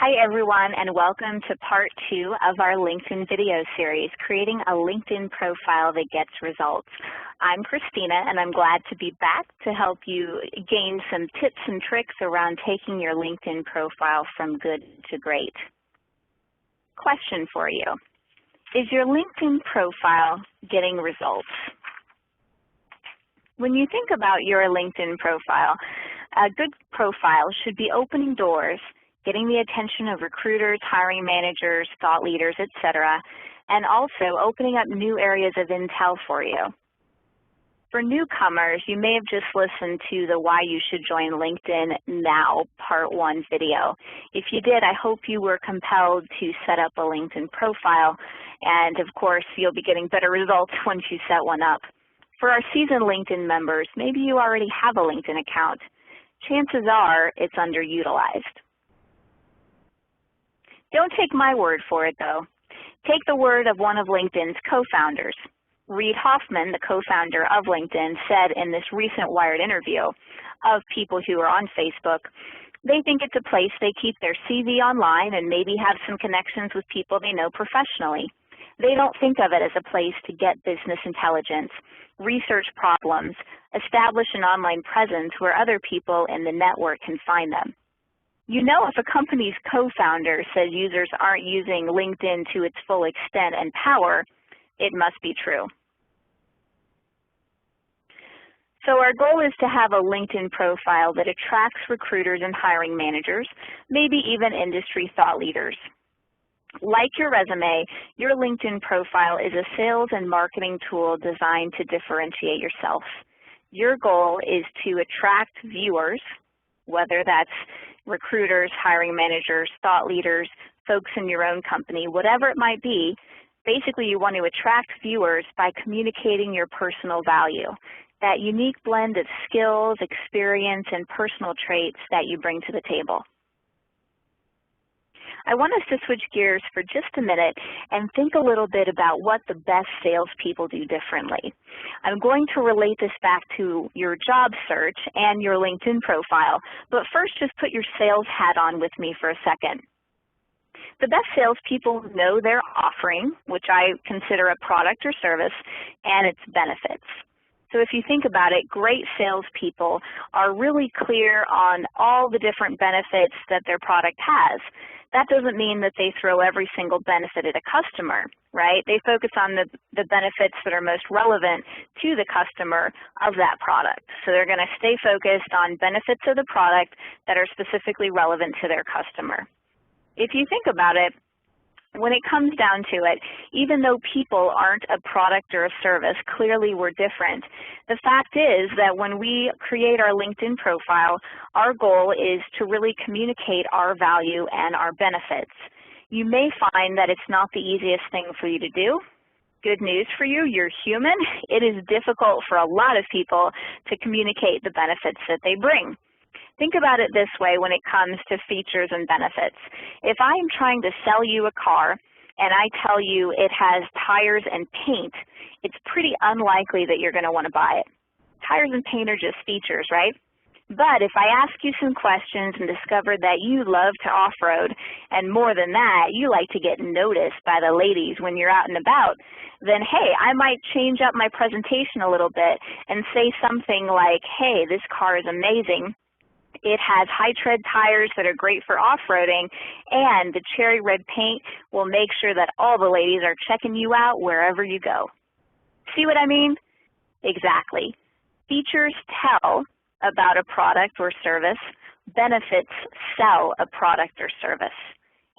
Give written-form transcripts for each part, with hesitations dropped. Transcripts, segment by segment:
Hi everyone, and welcome to part 2 of our LinkedIn video series, Creating a LinkedIn Profile That Gets Results. I'm Christina, and I'm glad to be back to help you gain some tips and tricks around taking your LinkedIn profile from good to great. Question for you: is your LinkedIn profile getting results? When you think about your LinkedIn profile, a good profile should be opening doors, getting the attention of recruiters, hiring managers, thought leaders, etc., and also opening up new areas of intel for you. For newcomers, you may have just listened to the Why You Should Join LinkedIn Now Part 1 video. If you did, I hope you were compelled to set up a LinkedIn profile, and of course, you'll be getting better results once you set one up. For our seasoned LinkedIn members, maybe you already have a LinkedIn account. Chances are it's underutilized. Don't take my word for it, though. Take the word of one of LinkedIn's co-founders. Reid Hoffman, the co-founder of LinkedIn, said in this recent Wired interview of people who are on Facebook, they think it's a place they keep their CV online and maybe have some connections with people they know professionally. They don't think of it as a place to get business intelligence, research problems, establish an online presence where other people in the network can find them. You know, if a company's co-founder says users aren't using LinkedIn to its full extent and power, it must be true. So our goal is to have a LinkedIn profile that attracts recruiters and hiring managers, maybe even industry thought leaders. Like your resume, your LinkedIn profile is a sales and marketing tool designed to differentiate yourself. Your goal is to attract viewers, whether that's recruiters, hiring managers, thought leaders, folks in your own company, whatever it might be. Basically, you want to attract viewers by communicating your personal value, that unique blend of skills, experience, and personal traits that you bring to the table. I want us to switch gears for just a minute and think a little bit about what the best salespeople do differently. I'm going to relate this back to your job search and your LinkedIn profile, but first just put your sales hat on with me for a second. The best salespeople know their offering, which I consider a product or service, and its benefits. So if you think about it, great salespeople are really clear on all the different benefits that their product has. That doesn't mean that they throw every single benefit at a customer, right? They focus on the benefits that are most relevant to the customer of that product. So they're going to stay focused on benefits of the product that are specifically relevant to their customer. If you think about it, when it comes down to it, even though people aren't a product or a service, clearly we're different. The fact is that when we create our LinkedIn profile, our goal is to really communicate our value and our benefits. You may find that it's not the easiest thing for you to do. Good news for you, you're human. It is difficult for a lot of people to communicate the benefits that they bring. Think about it this way when it comes to features and benefits. If I am trying to sell you a car and I tell you it has tires and paint, it's pretty unlikely that you're going to want to buy it. Tires and paint are just features, right? But if I ask you some questions and discover that you love to off-road, and more than that, you like to get noticed by the ladies when you're out and about, then hey, I might change up my presentation a little bit and say something like, hey, this car is amazing. It has high tread tires that are great for off-roading, and the cherry red paint will make sure that all the ladies are checking you out wherever you go. See what I mean? Exactly. Features tell about a product or service. Benefits sell a product or service.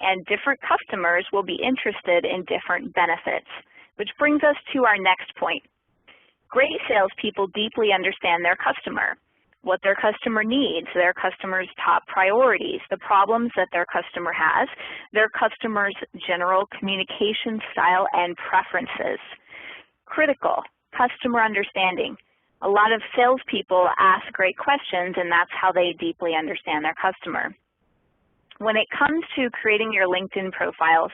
And different customers will be interested in different benefits, which brings us to our next point. Great salespeople deeply understand their customer, what their customer needs, their customer's top priorities, the problems that their customer has, their customer's general communication style and preferences. Critical, customer understanding. A lot of salespeople ask great questions, and that's how they deeply understand their customer. When it comes to creating your LinkedIn profiles,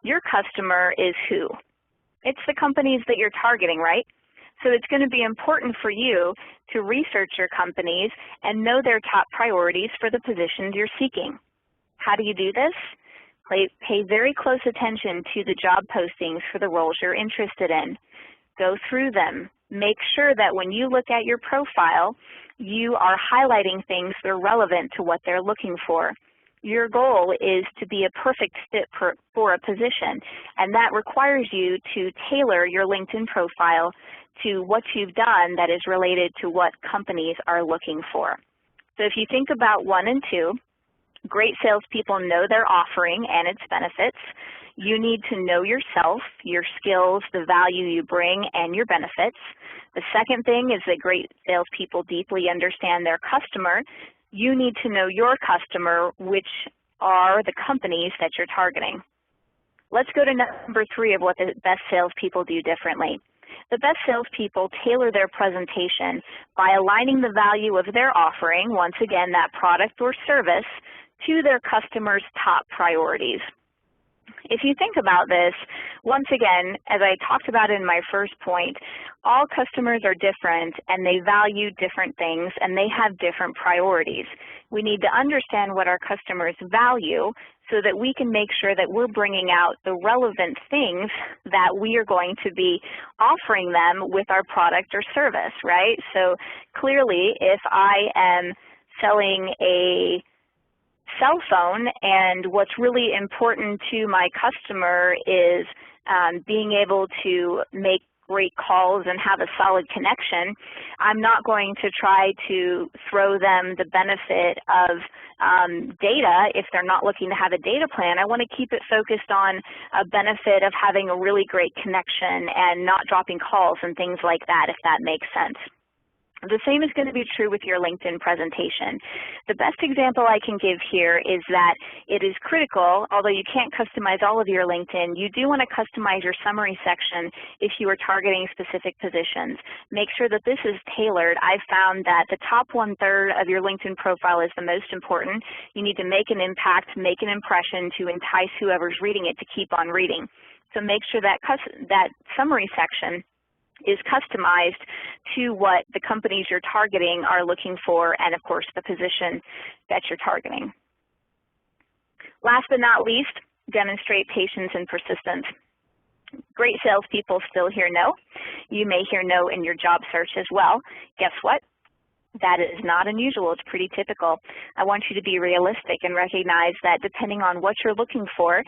your customer is who? It's the companies that you're targeting, right? So it's going to be important for you to research your companies and know their top priorities for the positions you're seeking. How do you do this? Pay very close attention to the job postings for the roles you're interested in. Go through them. Make sure that when you look at your profile, you are highlighting things that are relevant to what they're looking for. Your goal is to be a perfect fit for a position, and that requires you to tailor your LinkedIn profile to what you've done that is related to what companies are looking for. So if you think about 1 and 2, great salespeople know their offering and its benefits. You need to know yourself, your skills, the value you bring, and your benefits. The second thing is that great salespeople deeply understand their customer. You need to know your customer, which are the companies that you're targeting. Let's go to number 3 of what the best salespeople do differently. The best salespeople tailor their presentation by aligning the value of their offering, once again, that product or service, to their customers' top priorities. If you think about this, once again, as I talked about in my first point, all customers are different and they value different things and they have different priorities. We need to understand what our customers value so that we can make sure that we're bringing out the relevant things that we are going to be offering them with our product or service, right? So clearly, if I am selling a cell phone and what's really important to my customer is being able to make great calls and have a solid connection, I'm not going to try to throw them the benefit of data if they're not looking to have a data plan. I want to keep it focused on a benefit of having a really great connection and not dropping calls and things like that, if that makes sense. The same is going to be true with your LinkedIn presentation. The best example I can give here is that it is critical, although you can't customize all of your LinkedIn, you do want to customize your summary section if you are targeting specific positions. Make sure that this is tailored. I've found that the top 1/3 of your LinkedIn profile is the most important. You need to make an impact, make an impression to entice whoever's reading it to keep on reading. So make sure that that summary section is customized to what the companies you're targeting are looking for and, of course, the position that you're targeting. Last but not least, demonstrate patience and persistence. Great salespeople still hear no. You may hear no in your job search as well. Guess what? That is not unusual. It's pretty typical. I want you to be realistic and recognize that depending on what you're looking for,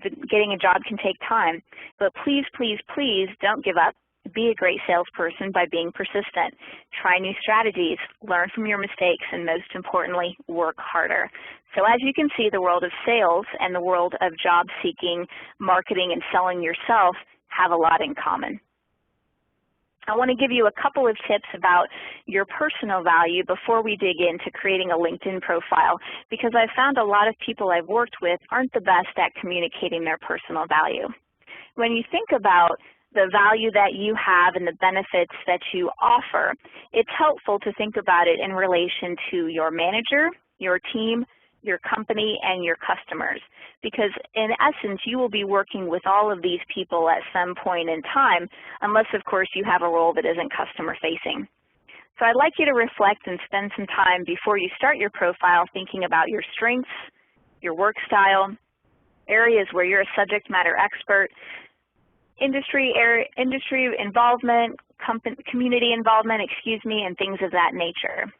getting a job can take time. But please, please, please don't give up. Be a great salesperson by being persistent. Try new strategies, learn from your mistakes, and most importantly, work harder. So as you can see, the world of sales and the world of job seeking, marketing, and selling yourself have a lot in common. I want to give you a couple of tips about your personal value before we dig into creating a LinkedIn profile, because I've found a lot of people I've worked with aren't the best at communicating their personal value. When you think about the value that you have and the benefits that you offer, it's helpful to think about it in relation to your manager, your team, your company, and your customers. Because in essence, you will be working with all of these people at some point in time, unless, of course, you have a role that isn't customer-facing. So I'd like you to reflect and spend some time before you start your profile thinking about your strengths, your work style, areas where you're a subject matter expert, industry involvement, community involvement, and things of that nature.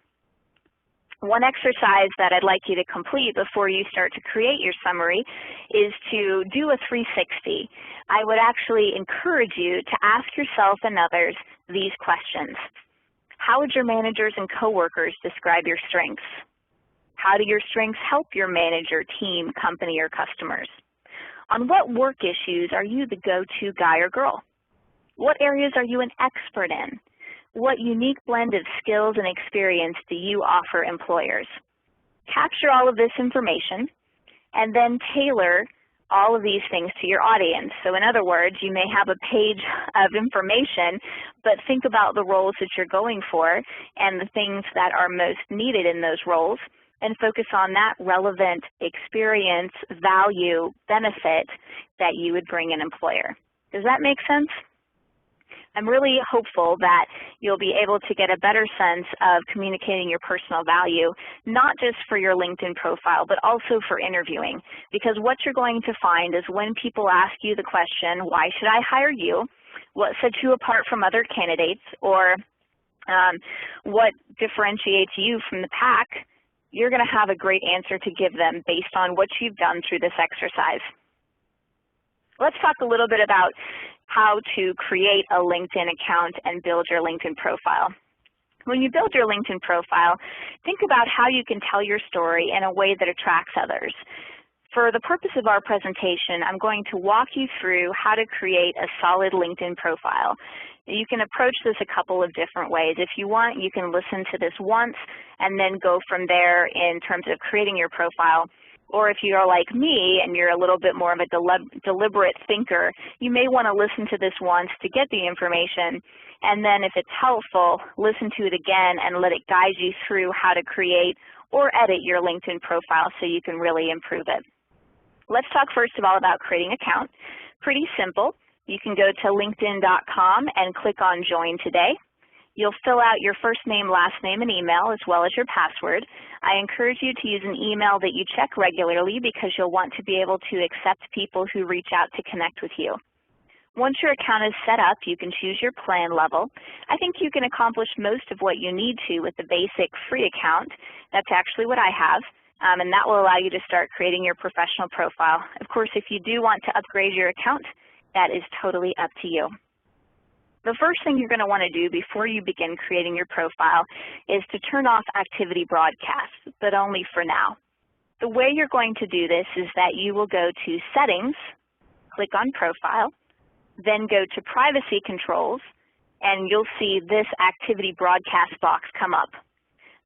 One exercise that I'd like you to complete before you start to create your summary is to do a 360. I would actually encourage you to ask yourself and others these questions. How would your managers and coworkers describe your strengths? How do your strengths help your manager, team, company, or customers? On what work issues are you the go-to guy or girl? What areas are you an expert in? What unique blend of skills and experience do you offer employers? Capture all of this information and then tailor all of these things to your audience. So in other words, you may have a page of information, but think about the roles that you're going for and the things that are most needed in those roles, and focus on that relevant experience, value, benefit that you would bring an employer. Does that make sense? I'm really hopeful that you'll be able to get a better sense of communicating your personal value, not just for your LinkedIn profile, but also for interviewing. Because what you're going to find is when people ask you the question, why should I hire you? What sets you apart from other candidates? Or what differentiates you from the pack? You're going to have a great answer to give them based on what you've done through this exercise. Let's talk a little bit about how to create a LinkedIn account and build your LinkedIn profile. When you build your LinkedIn profile, think about how you can tell your story in a way that attracts others. For the purpose of our presentation, I'm going to walk you through how to create a solid LinkedIn profile. You can approach this a couple of different ways. If you want, you can listen to this once and then go from there in terms of creating your profile. Or if you are like me and you're a little bit more of a deliberate thinker, you may want to listen to this once to get the information, and then if it's helpful, listen to it again and let it guide you through how to create or edit your LinkedIn profile so you can really improve it. Let's talk first of all about creating an account. Pretty simple. You can go to linkedin.com and click on Join Today. You'll fill out your first name, last name, and email, as well as your password. I encourage you to use an email that you check regularly because you'll want to be able to accept people who reach out to connect with you. Once your account is set up, you can choose your plan level. I think you can accomplish most of what you need to with the basic free account. That's actually what I have, and that will allow you to start creating your professional profile. Of course, if you do want to upgrade your account, that is totally up to you. The first thing you're going to want to do before you begin creating your profile is to turn off activity broadcasts, but only for now. The way you're going to do this is that you will go to Settings, click on Profile, then go to Privacy Controls, and you'll see this activity broadcast box come up.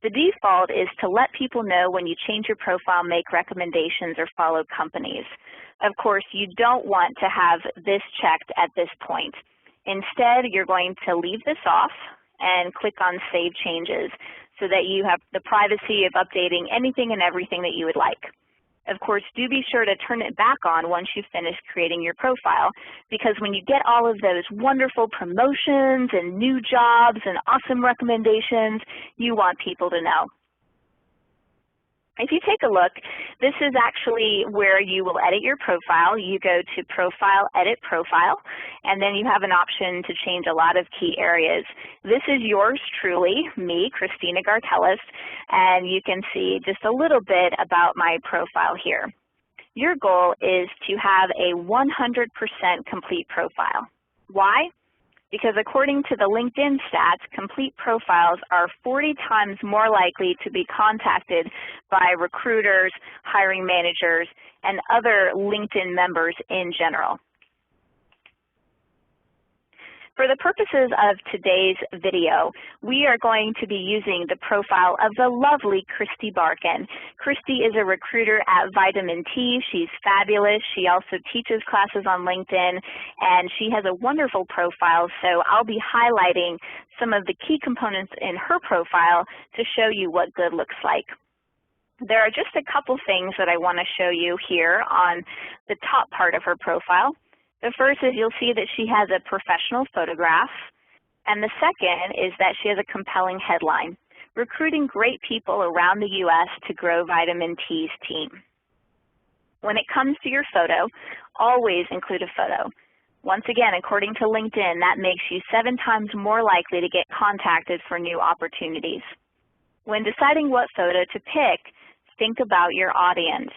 The default is to let people know when you change your profile, make recommendations, or follow companies. Of course, you don't want to have this checked at this point. Instead, you're going to leave this off and click on Save Changes so that you have the privacy of updating anything and everything that you would like. Of course, do be sure to turn it back on once you've finished creating your profile, because when you get all of those wonderful promotions and new jobs and awesome recommendations, you want people to know. If you take a look, this is actually where you will edit your profile. You go to Profile, Edit Profile, and then you have an option to change a lot of key areas. This is yours truly, me, Christina Gartelos, and you can see just a little bit about my profile here. Your goal is to have a 100% complete profile. Why? Because according to the LinkedIn stats, complete profiles are 40 times more likely to be contacted by recruiters, hiring managers, and other LinkedIn members in general. For the purposes of today's video, we are going to be using the profile of the lovely Christie Barkan. Christie is a recruiter at Vitamin T. She's fabulous. She also teaches classes on LinkedIn, and she has a wonderful profile, so I'll be highlighting some of the key components in her profile to show you what good looks like. There are just a couple things that I want to show you here on the top part of her profile. The first is you'll see that she has a professional photograph, and the second is that she has a compelling headline, recruiting great people around the U.S. to grow Vitamin T's team. When it comes to your photo, always include a photo. Once again, according to LinkedIn, that makes you 7 times more likely to get contacted for new opportunities. When deciding what photo to pick, think about your audience.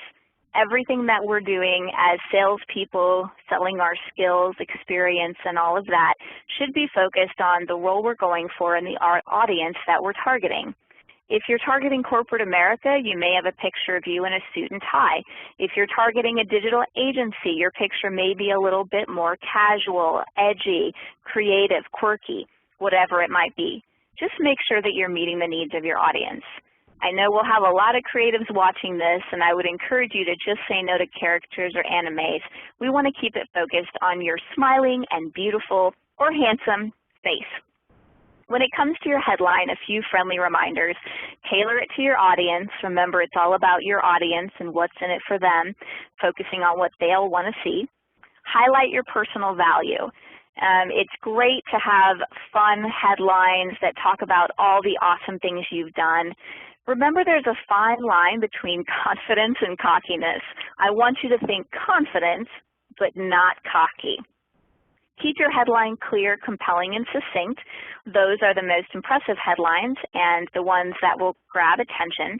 Everything that we're doing as salespeople, selling our skills, experience, and all of that should be focused on the role we're going for and the audience that we're targeting. If you're targeting corporate America, you may have a picture of you in a suit and tie. If you're targeting a digital agency, your picture may be a little bit more casual, edgy, creative, quirky, whatever it might be. Just make sure that you're meeting the needs of your audience. I know we'll have a lot of creatives watching this, and I would encourage you to just say no to characters or animes. We want to keep it focused on your smiling and beautiful or handsome face. When it comes to your headline, a few friendly reminders. Tailor it to your audience. Remember, it's all about your audience and what's in it for them, focusing on what they'll want to see. Highlight your personal value. It's great to have fun headlines that talk about all the awesome things you've done. Remember, there's a fine line between confidence and cockiness. I want you to think confident, but not cocky. Keep your headline clear, compelling, and succinct. Those are the most impressive headlines and the ones that will grab attention.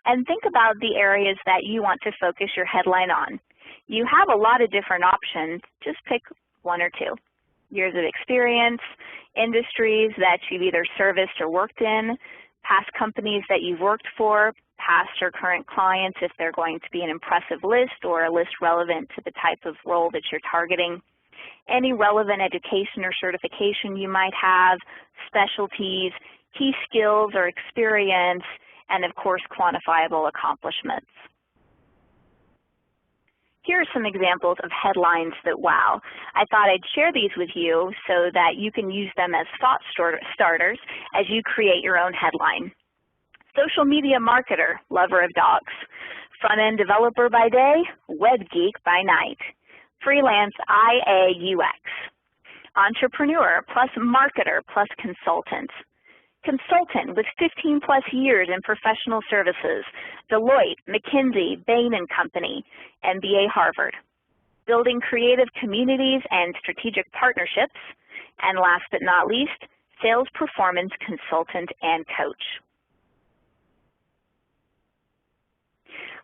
And think about the areas that you want to focus your headline on. You have a lot of different options. Just pick one or two. Years of experience, industries that you've either serviced or worked in, past companies that you've worked for, past or current clients if they're going to be an impressive list or a list relevant to the type of role that you're targeting, any relevant education or certification you might have, specialties, key skills or experience, and of course quantifiable accomplishments. Here are some examples of headlines that wow. I thought I'd share these with you so that you can use them as thought starters as you create your own headline. Social media marketer, lover of dogs. Front-end developer by day, web geek by night. Freelance IA UX. Entrepreneur plus marketer plus consultant. Consultant with 15+ years in professional services, Deloitte, McKinsey, Bain & Company, MBA Harvard. Building creative communities and strategic partnerships, and last but not least, sales performance consultant and coach.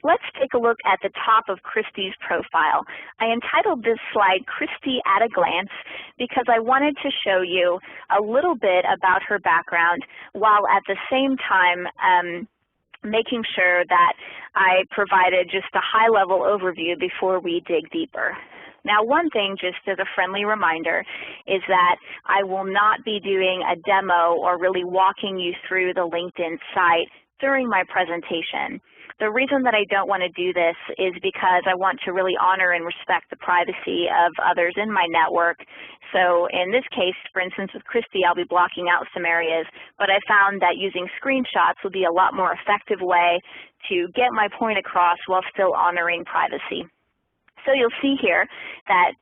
Let's take a look at the top of Christie's profile. I entitled this slide Christie at a Glance because I wanted to show you a little bit about her background while at the same time making sure that I provided just a high-level overview before we dig deeper. Now, one thing, just as a friendly reminder, is that I will not be doing a demo or really walking you through the LinkedIn site during my presentation. The reason that I don't want to do this is because I want to really honor and respect the privacy of others in my network. So in this case, for instance, with Christie, I'll be blocking out some areas, but I found that using screenshots would be a lot more effective way to get my point across while still honoring privacy. So you'll see here that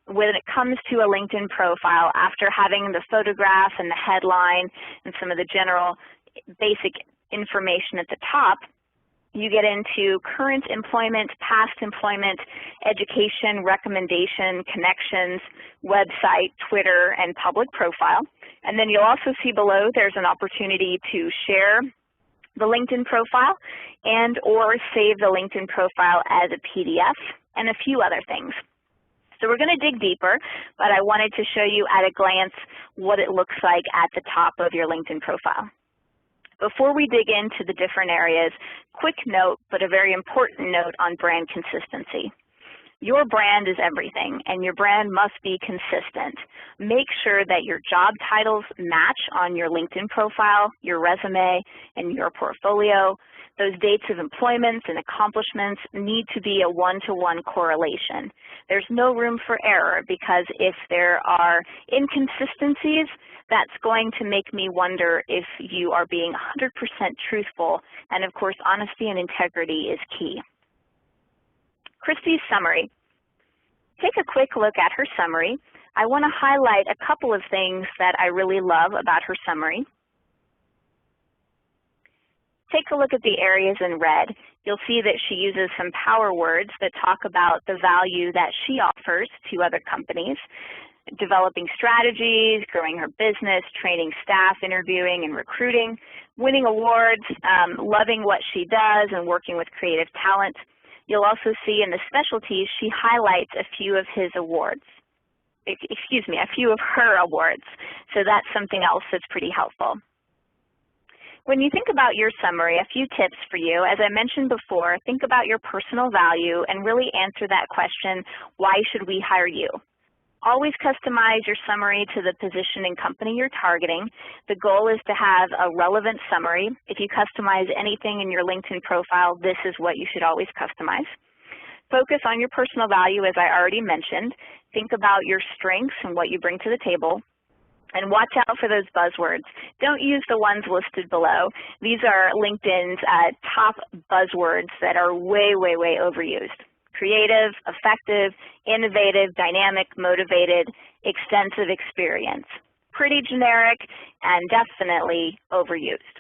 when it comes to a LinkedIn profile, after having the photograph and the headline and some of the general basic information at the top, you get into current employment, past employment, education, recommendation, connections, website, Twitter, and public profile. And then you'll also see below there's an opportunity to share the LinkedIn profile and or save the LinkedIn profile as a PDF and a few other things. So we're going to dig deeper, but I wanted to show you at a glance what it looks like at the top of your LinkedIn profile. Before we dig into the different areas, quick note, but a very important note on brand consistency. Your brand is everything, and your brand must be consistent. Make sure that your job titles match on your LinkedIn profile, your resume, and your portfolio. Those dates of employment and accomplishments need to be a one-to-one correlation. There's no room for error because if there are inconsistencies, that's going to make me wonder if you are being 100% truthful, and of course, honesty and integrity is key. Christie's summary. Take a quick look at her summary. I want to highlight a couple of things that I really love about her summary. Take a look at the areas in red. You'll see that she uses some power words that talk about the value that she offers to other companies, developing strategies, growing her business, training staff, interviewing and recruiting, winning awards, loving what she does, and working with creative talent. You'll also see in the specialties she highlights a few of his awards. Excuse me, a few of her awards. So that's something else that's pretty helpful. When you think about your summary, a few tips for you. As I mentioned before, think about your personal value and really answer that question, why should we hire you? Always customize your summary to the position and company you're targeting. The goal is to have a relevant summary. If you customize anything in your LinkedIn profile, this is what you should always customize. Focus on your personal value, as I already mentioned. Think about your strengths and what you bring to the table. And watch out for those buzzwords. Don't use the ones listed below. These are LinkedIn's top buzzwords that are way, way, way overused. creative, effective, innovative, dynamic, motivated, extensive experience. Pretty generic and definitely overused.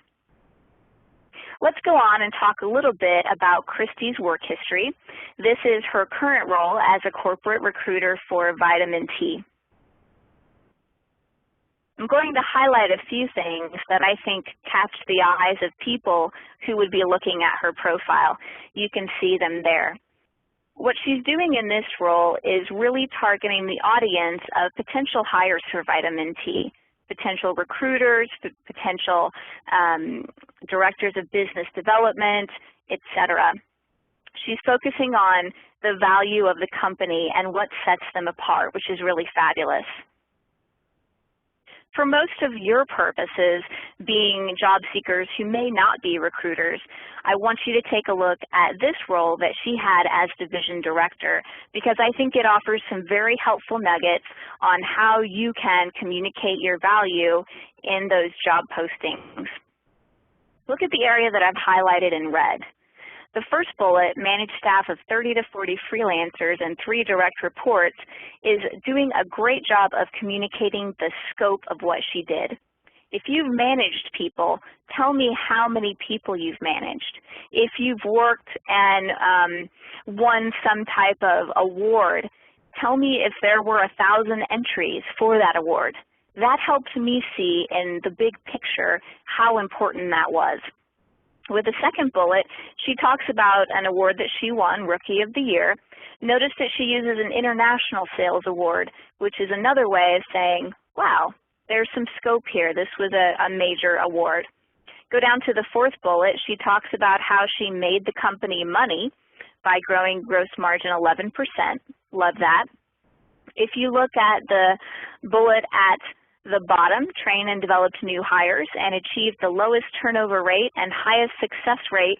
Let's go on and talk a little bit about Christie's work history. This is her current role as a corporate recruiter for Vitamin T. I'm going to highlight a few things that I think catch the eyes of people who would be looking at her profile. You can see them there. What she's doing in this role is really targeting the audience of potential hires for Vitamin T, potential recruiters, potential directors of business development, etc. She's focusing on the value of the company and what sets them apart, which is really fabulous. For most of your purposes, being job seekers who may not be recruiters, I want you to take a look at this role that she had as division director, because I think it offers some very helpful nuggets on how you can communicate your value in those job postings. Look at the area that I've highlighted in red. The first bullet, manage staff of 30 to 40 freelancers and 3 direct reports, is doing a great job of communicating the scope of what she did. If you've managed people, tell me how many people you've managed. If you've worked and won some type of award, tell me if there were 1,000 entries for that award. That helps me see in the big picture how important that was. With the second bullet, she talks about an award that she won, Rookie of the Year. Notice that she uses an International Sales Award, which is another way of saying, wow, there's some scope here. This was a major award. Go down to the fourth bullet. She talks about how she made the company money by growing gross margin 11%. Love that. If you look at the bullet at the bottom, train and developed new hires and achieved the lowest turnover rate and highest success rate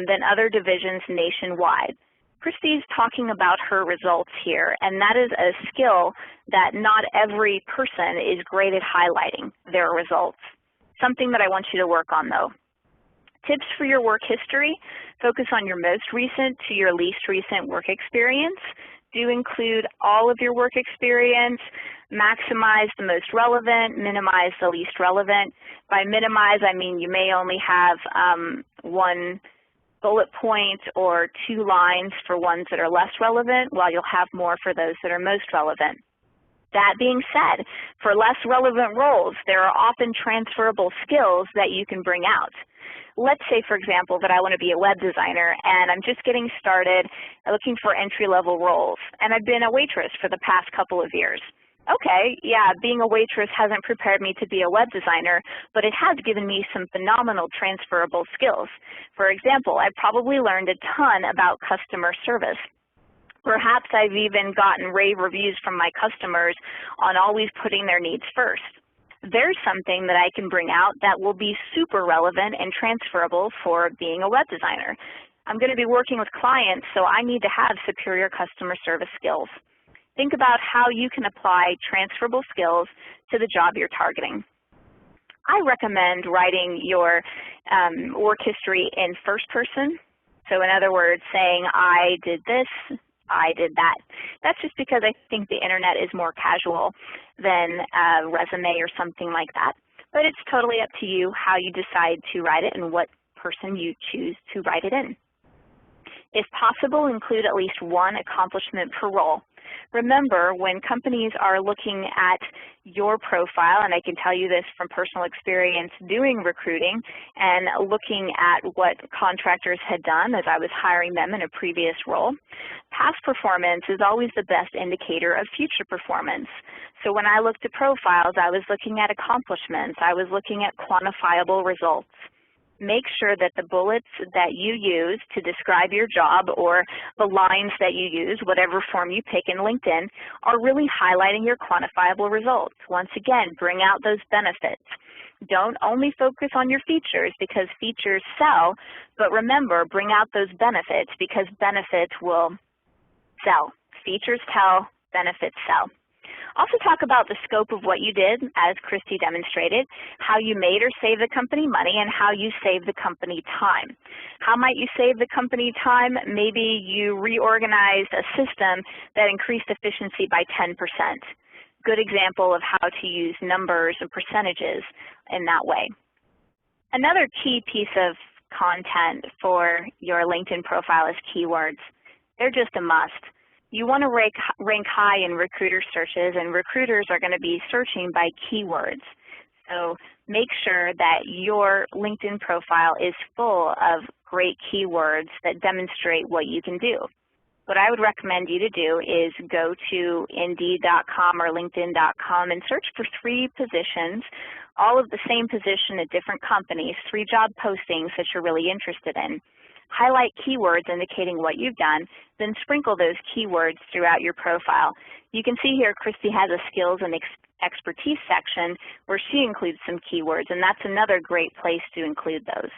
than other divisions nationwide. Christie's talking about her results here, and that is a skill that not every person is great at highlighting their results. Something that I want you to work on though. Tips for your work history: focus on your most recent to your least recent work experience. Do include all of your work experience, maximize the most relevant, minimize the least relevant. By minimize, I mean you may only have one bullet point or 2 lines for ones that are less relevant, while you'll have more for those that are most relevant. That being said, for less relevant roles, there are often transferable skills that you can bring out. Let's say, for example, that I want to be a web designer and I'm just getting started looking for entry-level roles, and I've been a waitress for the past couple of years. Okay, yeah, being a waitress hasn't prepared me to be a web designer, but it has given me some phenomenal transferable skills. For example, I've probably learned a ton about customer service. Perhaps I've even gotten rave reviews from my customers on always putting their needs first. There's something that I can bring out that will be super relevant and transferable for being a web designer. I'm going to be working with clients, so I need to have superior customer service skills. Think about how you can apply transferable skills to the job you're targeting. I recommend writing your work history in first person. So in other words, saying, I did this, I did that. That's just because I think the internet is more casual than a resume or something like that. But it's totally up to you how you decide to write it and what person you choose to write it in. If possible, include at least 1 accomplishment per role. Remember, when companies are looking at your profile, and I can tell you this from personal experience doing recruiting and looking at what contractors had done as I was hiring them in a previous role, past performance is always the best indicator of future performance. So when I looked at profiles, I was looking at accomplishments. I was looking at quantifiable results. Make sure that the bullets that you use to describe your job or the lines that you use, whatever form you pick in LinkedIn, are really highlighting your quantifiable results. Once again, bring out those benefits. Don't only focus on your features because features sell, but remember, bring out those benefits because benefits will sell. Features tell, benefits sell. Also talk about the scope of what you did, as Christie demonstrated, how you made or saved the company money, and how you saved the company time. How might you save the company time? Maybe you reorganized a system that increased efficiency by 10%. Good example of how to use numbers and percentages in that way. Another key piece of content for your LinkedIn profile is keywords. They're just a must. You want to rank high in recruiter searches, and recruiters are going to be searching by keywords. So make sure that your LinkedIn profile is full of great keywords that demonstrate what you can do. What I would recommend you to do is go to Indeed.com or LinkedIn.com and search for 3 positions, all of the same position at different companies, 3 job postings that you're really interested in. Highlight keywords indicating what you've done, then sprinkle those keywords throughout your profile. You can see here Christie has a skills and expertise section where she includes some keywords, and that's another great place to include those.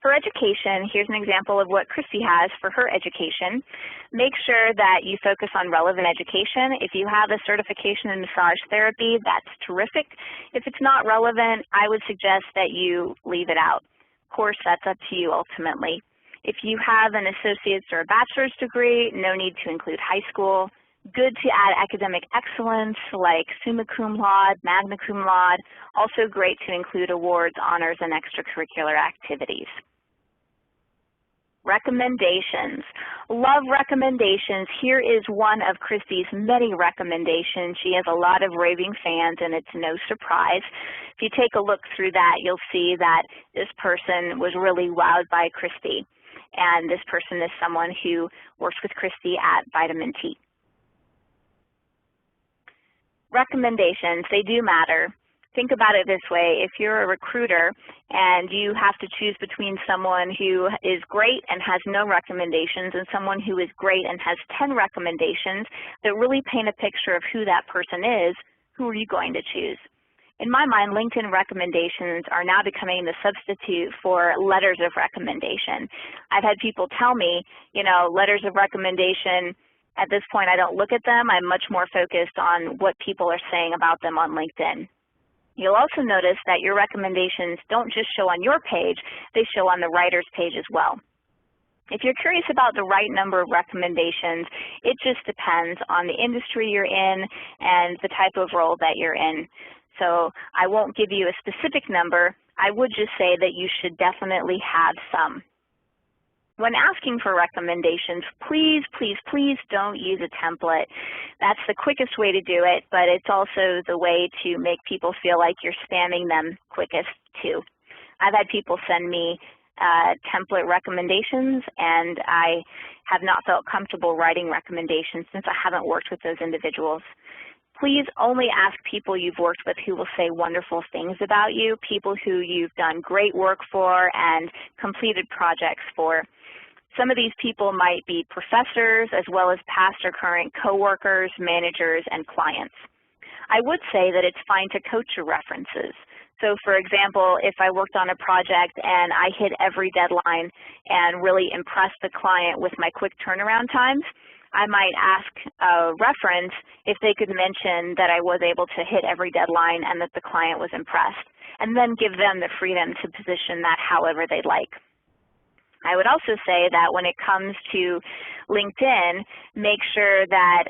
For education, here's an example of what Christie has for her education. Make sure that you focus on relevant education. If you have a certification in massage therapy, that's terrific. If it's not relevant, I would suggest that you leave it out. Of course, that's up to you ultimately. If you have an associate's or a bachelor's degree, no need to include high school. Good to add academic excellence like summa cum laude, magna cum laude. Also great to include awards, honors, and extracurricular activities. Recommendations. Love recommendations. Here is one of Christie's many recommendations. She has a lot of raving fans, and it's no surprise. If you take a look through that, you'll see that this person was really wowed by Christie, and this person is someone who works with Christie at Vitamin T. Recommendations, they do matter. Think about it this way. If you're a recruiter and you have to choose between someone who is great and has no recommendations and someone who is great and has 10 recommendations that really paint a picture of who that person is, who are you going to choose? In my mind, LinkedIn recommendations are now becoming the substitute for letters of recommendation. I've had people tell me, you know, letters of recommendation, at this point I don't look at them. I'm much more focused on what people are saying about them on LinkedIn. You'll also notice that your recommendations don't just show on your page, they show on the writer's page as well. If you're curious about the right number of recommendations, it just depends on the industry you're in and the type of role that you're in. So I won't give you a specific number. I would just say that you should definitely have some. When asking for recommendations, please, please, please don't use a template. That's the quickest way to do it, but it's also the way to make people feel like you're spamming them quickest too. I've had people send me template recommendations, and I have not felt comfortable writing recommendations since I haven't worked with those individuals. Please only ask people you've worked with who will say wonderful things about you, people who you've done great work for and completed projects for. Some of these people might be professors as well as past or current coworkers, managers, and clients. I would say that it's fine to coach your references. So for example, if I worked on a project and I hit every deadline and really impressed the client with my quick turnaround times, I might ask a reference if they could mention that I was able to hit every deadline and that the client was impressed, and then give them the freedom to position that however they'd like. I would also say that when it comes to LinkedIn, make sure that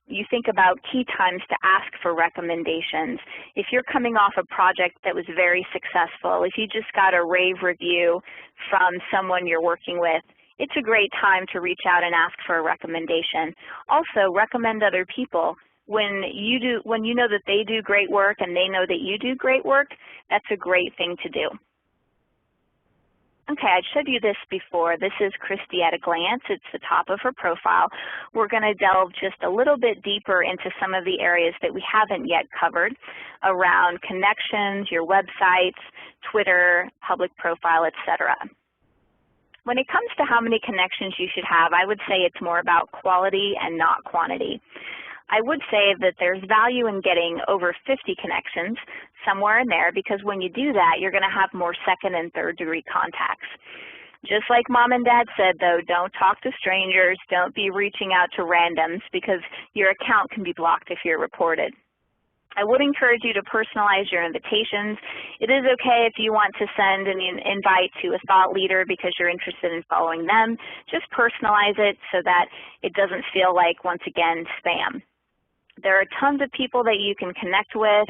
you think about key times to ask for recommendations. If you're coming off a project that was very successful, if you just got a rave review from someone you're working with, it's a great time to reach out and ask for a recommendation. Also, recommend other people. When you know that they do great work and they know that you do great work, that's a great thing to do. Okay, I showed you this before. This is Christie at a glance. It's the top of her profile. We're going to delve just a little bit deeper into some of the areas that we haven't yet covered around connections, your websites, Twitter, public profile, etc. When it comes to how many connections you should have, I would say it's more about quality and not quantity. I would say that there's value in getting over 50 connections, somewhere in there, because when you do that, you're going to have more second and third degree contacts. Just like Mom and Dad said, though, don't talk to strangers, don't be reaching out to randoms because your account can be blocked if you're reported. I would encourage you to personalize your invitations. It is okay if you want to send an invite to a thought leader because you're interested in following them. Just personalize it so that it doesn't feel like, once again, spam. There are tons of people that you can connect with.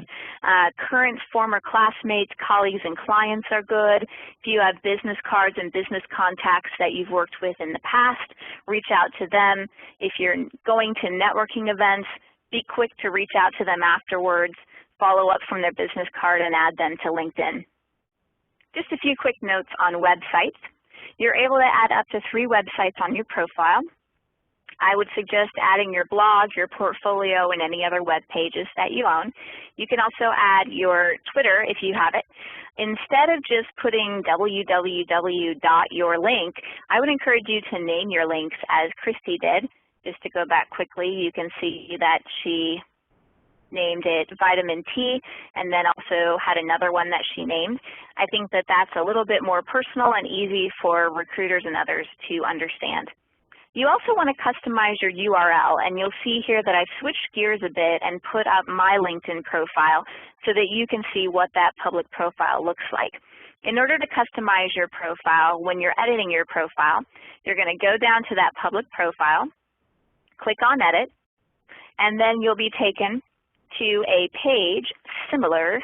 Current, former classmates, colleagues, and clients are good. If you have business cards and business contacts that you've worked with in the past, reach out to them. If you're going to networking events, be quick to reach out to them afterwards, follow up from their business card, and add them to LinkedIn. Just a few quick notes on websites. You're able to add up to 3 websites on your profile. I would suggest adding your blog, your portfolio, and any other web pages that you own. You can also add your Twitter if you have it. Instead of just putting www.yourlink, I would encourage you to name your links as Christie did. Just to go back quickly, you can see that she named it Vitamin T and then also had another one that she named. I think that that's a little bit more personal and easy for recruiters and others to understand. You also want to customize your URL, and you'll see here that I've switched gears a bit and put up my LinkedIn profile so that you can see what that public profile looks like. In order to customize your profile, when you're editing your profile, you're going to go down to that public profile, click on Edit, and then you'll be taken to a page similar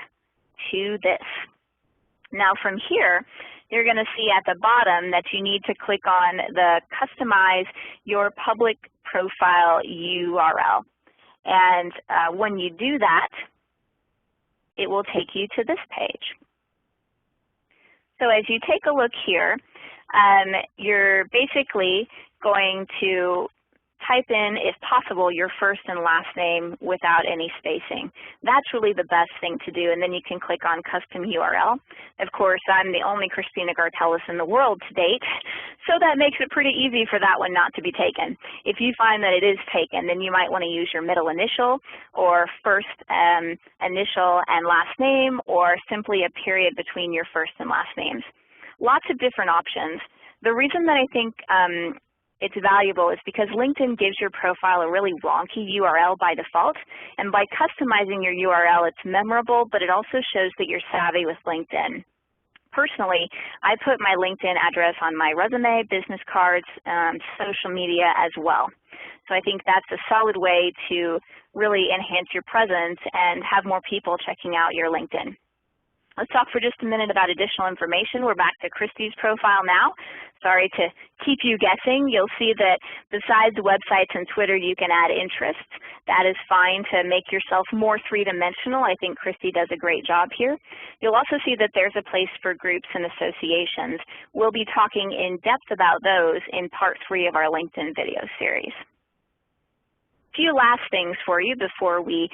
to this. Now from here, you're going to see at the bottom that you need to click on the Customize Your Public Profile URL. And when you do that, it will take you to this page. So as you take a look here, you're basically going to type in, if possible, your first and last name without any spacing. That's really the best thing to do, and then you can click on Custom URL. Of course, I'm the only Christina Gartelos in the world to date, so that makes it pretty easy for that one not to be taken. If you find that it is taken, then you might want to use your middle initial or first initial and last name, or simply a period between your first and last names. Lots of different options. The reason that I think it's valuable is because LinkedIn gives your profile a really wonky URL by default, and by customizing your URL, it's memorable, but it also shows that you're savvy with LinkedIn. Personally, I put my LinkedIn address on my resume, business cards, social media as well. So I think that's a solid way to really enhance your presence and have more people checking out your LinkedIn. Let's talk for just a minute about additional information. We're back to Christie's profile now. Sorry to keep you guessing. You'll see that besides websites and Twitter, you can add interests. That is fine to make yourself more three-dimensional. I think Christie does a great job here. You'll also see that there's a place for groups and associations. We'll be talking in depth about those in part 3 of our LinkedIn video series. A few last things for you before we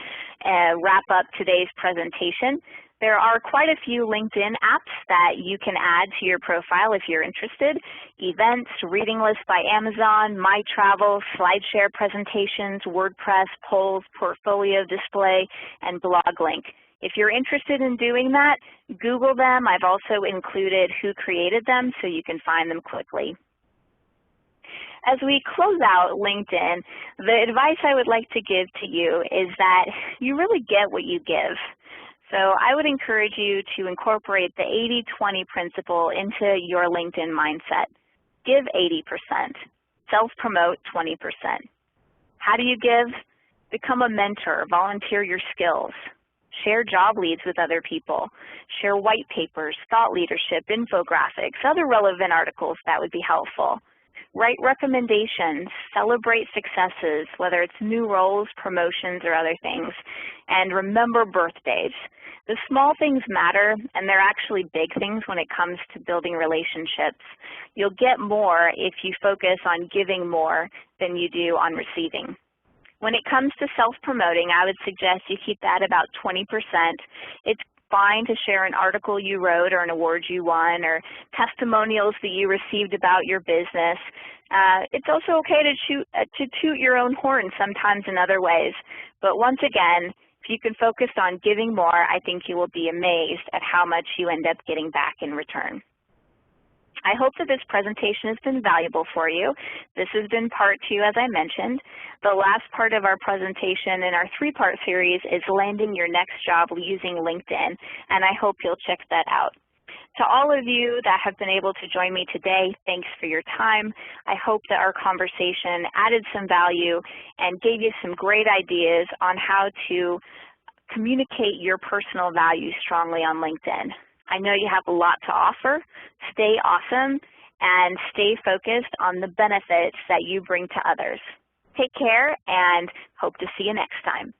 wrap up today's presentation. There are quite a few LinkedIn apps that you can add to your profile if you're interested. Events, Reading List by Amazon, My Travel, SlideShare presentations, WordPress, polls, portfolio display, and blog link. If you're interested in doing that, Google them. I've also included who created them so you can find them quickly. As we close out LinkedIn, the advice I would like to give to you is that you really get what you give. So I would encourage you to incorporate the 80-20 principle into your LinkedIn mindset. Give 80%, self-promote 20%. How do you give? Become a mentor, volunteer your skills, share job leads with other people, share white papers, thought leadership, infographics, other relevant articles that would be helpful. Write recommendations, celebrate successes, whether it's new roles, promotions, or other things, and remember birthdays. The small things matter, and they're actually big things when it comes to building relationships. You'll get more if you focus on giving more than you do on receiving. When it comes to self-promoting, I would suggest you keep that about 20%. It's fine to share an article you wrote or an award you won or testimonials that you received about your business. It's also okay to toot your own horn sometimes in other ways. But once again, if you can focus on giving more, I think you will be amazed at how much you end up getting back in return. I hope that this presentation has been valuable for you. This has been part 2, as I mentioned. The last part of our presentation in our 3-part series is landing your next job using LinkedIn, and I hope you'll check that out. To all of you that have been able to join me today, thanks for your time. I hope that our conversation added some value and gave you some great ideas on how to communicate your personal values strongly on LinkedIn. I know you have a lot to offer. Stay awesome and stay focused on the benefits that you bring to others. Take care and hope to see you next time.